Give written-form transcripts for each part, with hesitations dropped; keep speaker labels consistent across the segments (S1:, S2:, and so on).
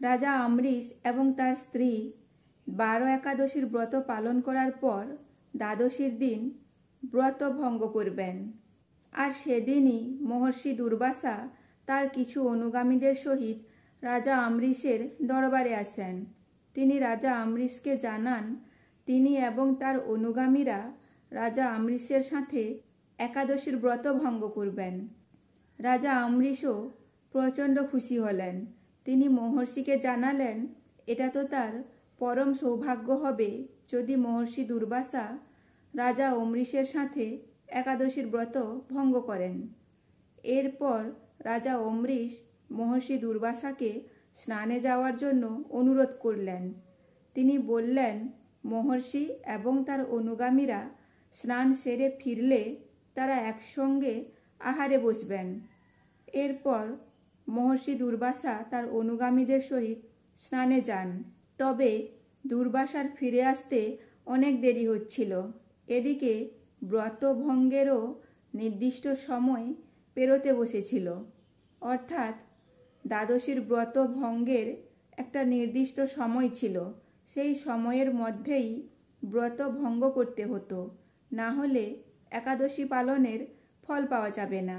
S1: রাজা অমৃষ এবং তার স্ত্রী 12 একাদশীর ব্রত পালন করার পর দ্বাদশীর দিন ব্রত ভঙ্গ করবেন। আর সেদিনই মহর্ষি দুর্বাসা তার কিছু অনুগামীদের সহিত রাজা অমৃষের দরবারে আসেন। তিনি রাজা অমৃষকে জানান তিনি এবং তার অনুগামীরা রাজা অমৃষের সাথে একাদশীর ব্রত ভঙ্গ করবেন। রাজা অমৃষও প্রচণ্ড খুশি হলেন। তিনি মহর্ষিকে জানালেন এটা তো তার পরম সৌভাগ্য হবে যদি মহর্ষি দুর্বাসা রাজা অমৃষের সাথে একাদশীর ব্রত ভঙ্গ করেন। এরপর রাজা অমৃষ মহর্ষি দুর্বাসাকে স্নানে যাওয়ার জন্য অনুরোধ করলেন। তিনি বললেন মহর্ষি এবং তার অনুগামীরা স্নান সেরে ফিরলে তারা একসঙ্গে আহারে বসবেন। এরপর মহর্ষি দুর্বাসা তার অনুগামীদের সহিত স্নানে যান। তবে দুর্বাসার ফিরে আসতে অনেক দেরি হচ্ছিল। এদিকে ব্রত ভঙ্গেরও নির্দিষ্ট সময় পেরোতে বসেছিল, অর্থাৎ দ্বাদশীর ব্রত ভঙ্গের একটা নির্দিষ্ট সময় ছিল। সেই সময়ের মধ্যেই ব্রত ভঙ্গ করতে হতো, না হলে একাদশী পালনের ফল পাওয়া যাবে না।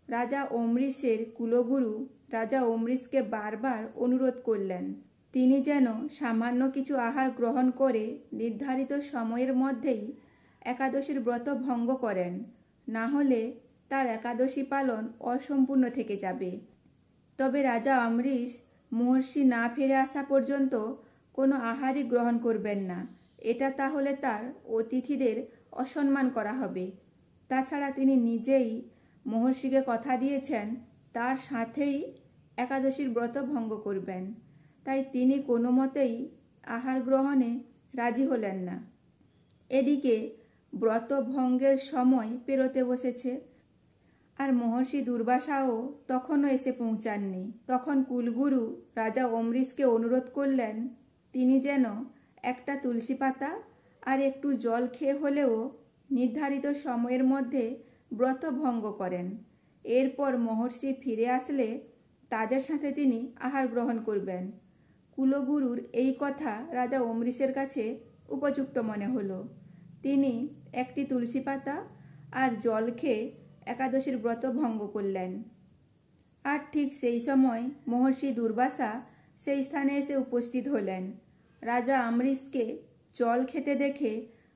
S1: রাজা অমৃষের কুলগুরু রাজা অমৃষকে বারবার অনুরোধ করলেন তিনি যেন সামান্য কিছু আহার গ্রহণ করে নির্ধারিত সময়ের মধ্যেই একাদশীর ব্রত ভঙ্গ করেন, না হলে তার একাদশী পালন অসম্পূর্ণ থেকে যাবে। তবে রাজা অমৃষ মহর্ষি না ফিরে আসা পর্যন্ত কোনো আহারই গ্রহণ করবেন না। এটা তাহলে তার অতিথিদের অসম্মান করা হবে। তাছাড়া তিনি নিজেই মহর্ষিকে কথা দিয়েছেন তার সাথেই একাদশীর ব্রত ভঙ্গ করবেন, তাই তিনি কোনো মতেই আহার গ্রহণে রাজি হলেন না। এদিকে ব্রত ভঙ্গের সময় পেরোতে বসেছে, আর মহর্ষি দুর্বাসাও তখনও এসে পৌঁছাননি। তখন কুলগুরু রাজা অমৃষকে অনুরোধ করলেন তিনি যেন একটা তুলসী পাতা আর একটু জল খেয়ে হলেও নির্ধারিত সময়ের মধ্যে ব্রত ভঙ্গ করেন। এরপর মহর্ষি ফিরে আসলে তাদের সাথে তিনি আহার গ্রহণ করবেন। কুলগুরুর এই কথা রাজা অমৃষের কাছে উপযুক্ত মনে হলো। তিনি একটি তুলসী পাতা আর জল খেয়ে একাদশীর ব্রত ভঙ্গ করলেন। আর ঠিক সেই সময় মহর্ষি দুর্বাসা সেই স্থানে এসে উপস্থিত হলেন। রাজা অমৃষকে জল খেতে দেখে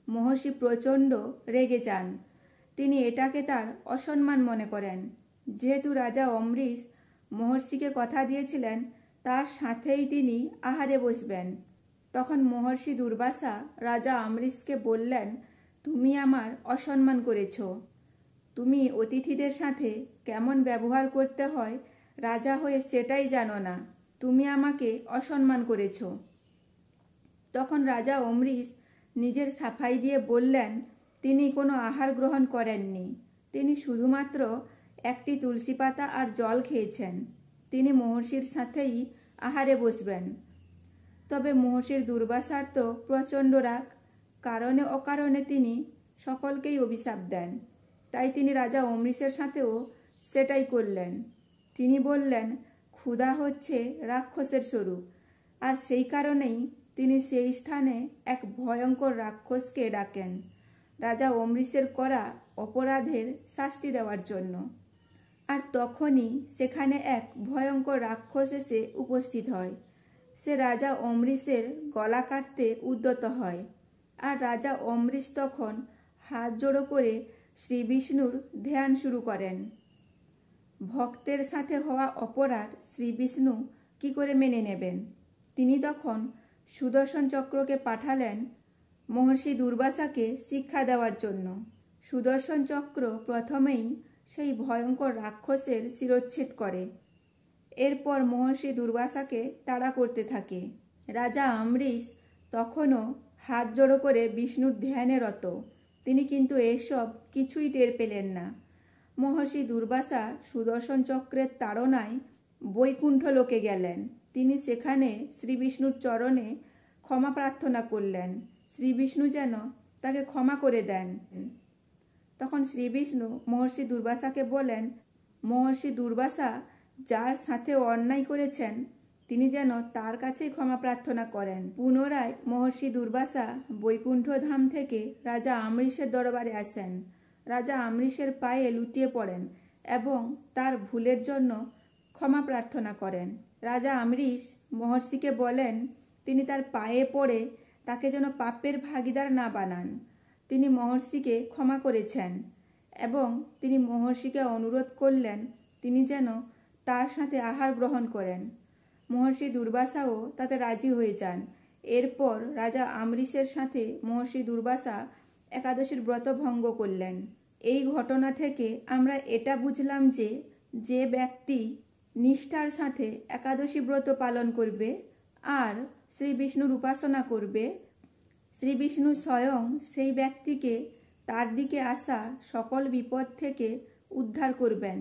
S1: মহর্ষি প্রচণ্ড রেগে যান। তিনি এটাকে তার অসম্মান মনে করেন। যেহেতু রাজা অমৃষ মহর্ষিকে কথা দিয়েছিলেন তার সাথেই তিনি আহারে বসবেন, তখন মহর্ষি দুর্বাসা রাজা অমৃষকে বললেন তুমি আমার অসম্মান করেছ। তুমি অতিথিদের সাথে কেমন ব্যবহার করতে হয় রাজা হয়ে সেটাই জানো না, তুমি আমাকে অসম্মান করেছ। তখন রাজা অমৃষ নিজের সাফাই দিয়ে বললেন তিনি কোনো আহার গ্রহণ করেননি, তিনি শুধুমাত্র একটি তুলসী পাতা আর জল খেয়েছেন। তিনি মহর্ষির সাথেই আহারে বসবেন। তবে মহর্ষির দুর্বাসার তো প্রচণ্ড রাগ, কারণে অকারণে তিনি সকলকেই অভিশাপ দেন। তাই তিনি রাজা অমৃষের সাথেও সেটাই করলেন। তিনি বললেন ক্ষুধা হচ্ছে রাক্ষসের স্বরূপ, আর সেই কারণেই তিনি সেই স্থানে এক ভয়ঙ্কর রাক্ষসকে ডাকেন রাজা অমৃষের করা অপরাধের শাস্তি দেওয়ার জন্য। আর তখনই সেখানে এক ভয়ঙ্কর রাক্ষস এসে উপস্থিত হয়। সে রাজা অমৃষের গলা কাটতে উদ্যত হয়। আর রাজা অমৃষ তখন হাত জোড়ো করে শ্রী বিষ্ণুর ধ্যান শুরু করেন। ভক্তের সাথে হওয়া অপরাধ শ্রী বিষ্ণু কী করে মেনে নেবেন? তিনি তখন সুদর্শন চক্রকে পাঠালেন মহর্ষি দুর্বাসাকে শিক্ষা দেওয়ার জন্য। সুদর্শন চক্র প্রথমেই সেই ভয়ঙ্কর রাক্ষসের শিরচ্ছেদ করে। এরপর মহর্ষি দুর্বাসাকে তাড়া করতে থাকে। রাজা অমৃষ তখনও হাত জোড়ো করে বিষ্ণুর ধ্যানে রত। তিনি কিন্তু এসব কিছুই টের পেলেন না। মহর্ষি দুর্বাসা সুদর্শন চক্রের তাড়নায় বৈকুণ্ঠ লোকে গেলেন। তিনি সেখানে শ্রী বিষ্ণুর চরণে ক্ষমা প্রার্থনা করলেন, শ্রী বিষ্ণু যেন তাকে ক্ষমা করে দেন। তখন শ্রী বিষ্ণু মহর্ষি দুর্বাসাকে বলেন মহর্ষি দুর্বাসা যার সাথে অন্যায় করেছেন তিনি যেন তার কাছেই ক্ষমা প্রার্থনা করেন। পুনরায় মহর্ষি দুর্বাসা বৈকুণ্ঠ ধাম থেকে রাজা আমৃষের দরবারে আসেন। রাজা আমৃষের পায়ে লুটিয়ে পড়েন এবং তার ভুলের জন্য ক্ষমা প্রার্থনা করেন। রাজা আমৃষ মহর্ষিকে বলেন তিনি তার পায়ে পড়ে তাকে যেন পাপের ভাগিদার না বানান। তিনি মহর্ষিকে ক্ষমা করেছেন এবং তিনি মহর্ষিকে অনুরোধ করলেন তিনি যেন তার সাথে আহার গ্রহণ করেন। মহর্ষি দুর্বাসাও তাতে রাজি হয়ে যান। এরপর রাজা আমৃষের সাথে মহর্ষি দুর্বাসা একাদশীর ব্রত ভঙ্গ করলেন। এই ঘটনা থেকে আমরা এটা বুঝলাম যে যে ব্যক্তি নিষ্ঠার সাথে একাদশী ব্রত পালন করবে আর শ্রী বিষ্ণুর উপাসনা করবে, শ্রী বিষ্ণু স্বয়ং সেই ব্যক্তিকে তার দিকে আসা সকল বিপদ থেকে উদ্ধার করবেন।